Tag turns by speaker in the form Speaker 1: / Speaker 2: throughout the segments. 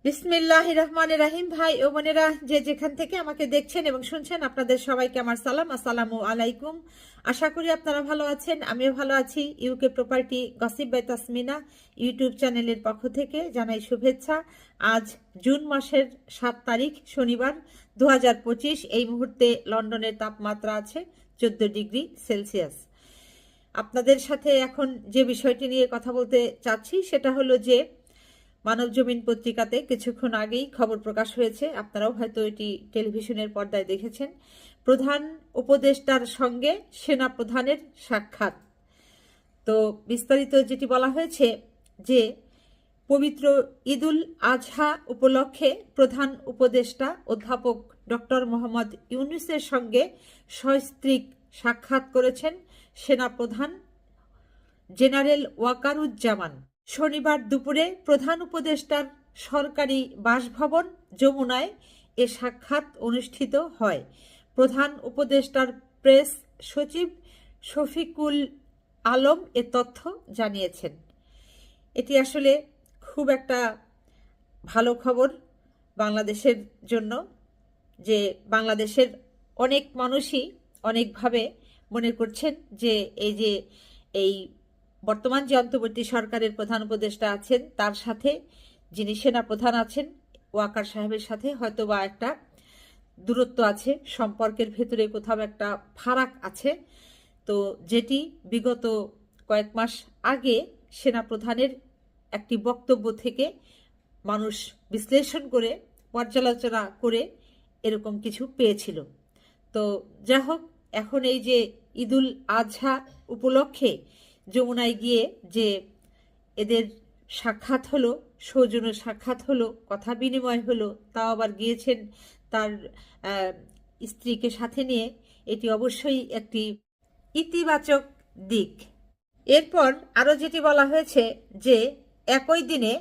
Speaker 1: বিসমিল্লাহির রহমানির রহিম। ভাই ও বোনেরা, যে যেখান থেকে আমাকে দেখছেন এবং শুনছেন, আপনাদের সবাইকে আমার সালাম, আসসালামু আলাইকুম। আশা করি আপনারা ভালো আছেন, আমিও ভালো আছি। UK property gossip by Tasmina YouTube চ্যানেলের পক্ষ থেকে জানাই শুভেচ্ছা। আজ জুন মাসের 7 তারিখ শনিবার 2025। এই মুহূর্তে লন্ডনের তাপমাত্রা আছে 14 ডিগ্রি সেলসিয়াস। আপনাদের সাথে এখন যে বিষয়টি নিয়ে কথা বলতে চাচ্ছি সেটা হলো যে মানবজমিন পত্রিকাতে কিছুক্ষণ আগেই খবর প্রকাশ হয়েছে, আপনারাও হয়তো এটি টেলিভিশনের পর্দায় দেখেছেন। প্রধান উপদেষ্টার সঙ্গে সেনা প্রধানের সাক্ষাৎ। তো বিস্তারিত যেটি বলা হয়েছে যে পবিত্র ঈদুল আজহা উপলক্ষে প্রধান উপদেষ্টা অধ্যাপক ডক্টর মোহাম্মদ ইউনূসের সঙ্গে সস্ত্রীক সাক্ষাৎ করেছেন সেনাপ্রধান জেনারেল ওয়াকারুজ্জামান। শনিবার দুপুরে প্রধান উপদেষ্টার সরকারি বাসভবন যমুনায় এ সাক্ষাৎ অনুষ্ঠিত হয়। প্রধান উপদেষ্টার প্রেস সচিব শফিকুল আলম এ তথ্য জানিয়েছেন। এটি আসলে খুব একটা ভালো খবর বাংলাদেশের জন্য, যে বাংলাদেশের অনেক মানুষই অনেকভাবে মনে করছেন যে এই বর্তমান যে অন্তর্বর্তী সরকারের প্রধান উপদেষ্টা আছেন তার সাথে যিনি সেনা প্রধান আছেন ওয়াকার সাহেবের সাথে হয়তোবা একটা দূরত্ব আছে, সম্পর্কের ভেতরে কোথাও একটা ফারাক আছে। তো যেটি বিগত কয়েক মাস আগে সেনা প্রধানের একটি বক্তব্য থেকে মানুষ বিশ্লেষণ করে পর্যালোচনা করে এরকম কিছু পেয়েছিল। তো যা হোক, এখন এই যে ঈদুল আজহা উপলক্ষে যমুনায় গিয়ে যে এদের সাক্ষাৎ হলো, সৌজন্য সাক্ষাৎ হলো, কথা বিনিময় হলো, তাও আবার গিয়েছেন তার স্ত্রীকে সাথে নিয়ে, এটি অবশ্যই একটি ইতিবাচক দিক। এরপর আরও যেটি বলা হয়েছে যে একই দিনে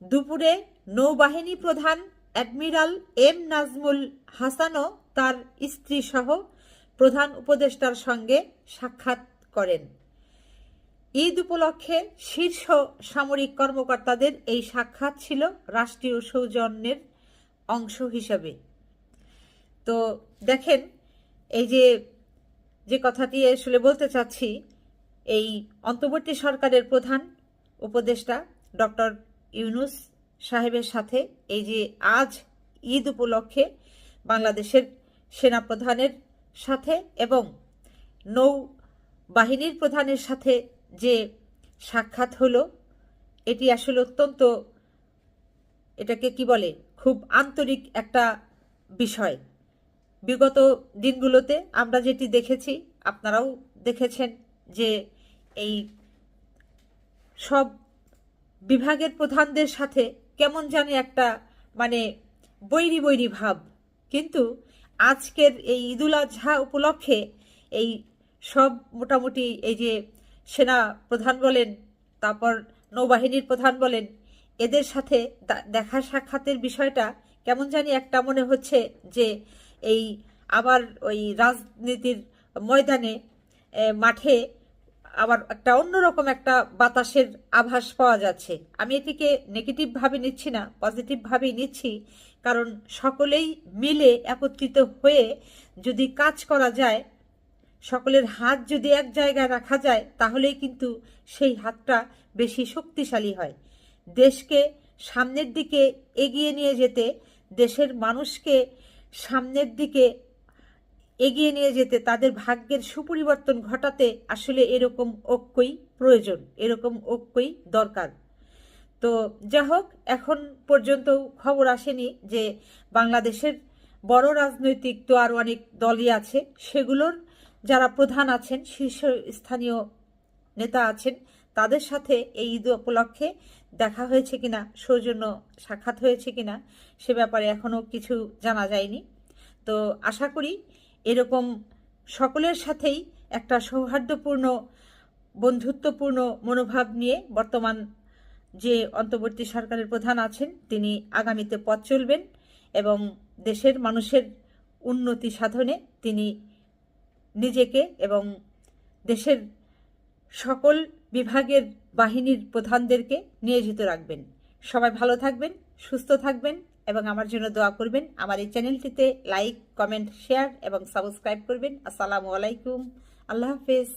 Speaker 1: দুপুরে নৌবাহিনী প্রধান অ্যাডমিরাল এম নাজমুল হাসানও তার স্ত্রী সহ প্রধান উপদেষ্টার সঙ্গে সাক্ষাৎ করেন। ঈদ উপলক্ষে শীর্ষ সামরিক কর্মকর্তাদের এই সাক্ষাৎ ছিল রাষ্ট্রীয় সৌজন্যের অংশ হিসেবে। তো দেখেন, এই যে কথাটি আসলে বলতে চাচ্ছি, এই অন্তর্বর্তী সরকারের প্রধান উপদেষ্টা ডক্টর ইউনূস সাহেবের সাথে এই যে আজ ঈদ উপলক্ষে বাংলাদেশের সেনাপ্রধানের সাথে এবং নৌ বাহিনীর প্রধানের সাথে যে সাক্ষাৎ হলো, এটি আসলে অত্যন্ত, এটাকে কি বলে, খুব আন্তরিক একটা বিষয়। বিগত দিনগুলোতে আমরা যেটি দেখেছি, আপনারাও দেখেছেন, যে এই সব বিভাগের প্রধানদের সাথে কেমন জানি একটা মানে বৈরী বৈরী ভাব। কিন্তু আজকের এই ঈদুল আজহা উপলক্ষে এই সব মোটামুটি এই যে সেনা প্রধান বলেন, তারপর নৌবাহিনীর প্রধান বলেন, এদের সাথে দেখা সাক্ষাতের বিষয়টা কেমন জানি একটা মনে হচ্ছে যে এই আবার ওই রাজনীতির ময়দানে মাঠে আবার একটা অন্যরকম একটা বাতাসের আভাস পাওয়া যাচ্ছে। আমি এটিকে নেগেটিভভাবে নিচ্ছি না, পজিটিভভাবেই নিচ্ছি। কারণ সকলেই মিলে একত্রিত হয়ে যদি কাজ করা যায়, সকলের হাত যদি এক জায়গায় রাখা যায়, তাহলেই কিন্তু সেই হাতটা বেশি শক্তিশালী হয়। দেশকে সামনের দিকে এগিয়ে নিয়ে যেতে, দেশের মানুষকে সামনের দিকে এগিয়ে নিয়ে যেতে, তাদের ভাগ্যের সুপরিবর্তন ঘটাতে আসলে এরকম ঐক্যই প্রয়োজন, এরকম ঐক্যই দরকার। তো যা হোক, এখন পর্যন্ত খবর আসেনি যে বাংলাদেশের বড় রাজনৈতিক তো আরও অনেক দলই আছে, সেগুলোর যারা প্রধান আছেন, শীর্ষস্থানীয় নেতা আছেন, তাদের সাথে এই ঈদ উপলক্ষে দেখা হয়েছে কিনা, সৌজন্য সাক্ষাৎ হয়েছে কিনা, সে ব্যাপারে এখনও কিছু জানা যায়নি। তো আশা করি এরকম সকলের সাথেই একটা সৌহার্দ্যপূর্ণ, বন্ধুত্বপূর্ণ মনোভাব নিয়ে বর্তমান যে অন্তর্বর্তী সরকারের প্রধান আছেন তিনি আগামীতে পথ চলবেন এবং দেশের মানুষের উন্নতি সাধনে তিনি নিজেকে এবং দেশের সকল বিভাগের বাহিনীর প্রধানদেরকে নিয়োজিত রাখবেন। সবাই ভালো থাকবেন, সুস্থ থাকবেন এবং আমার জন্য দোয়া করবেন। আমার এই চ্যানেলটিতে লাইক, কমেন্ট, শেয়ার এবং সাবস্ক্রাইব করবেন। আসসালামু আলাইকুম, আল্লাহ হাফেজ।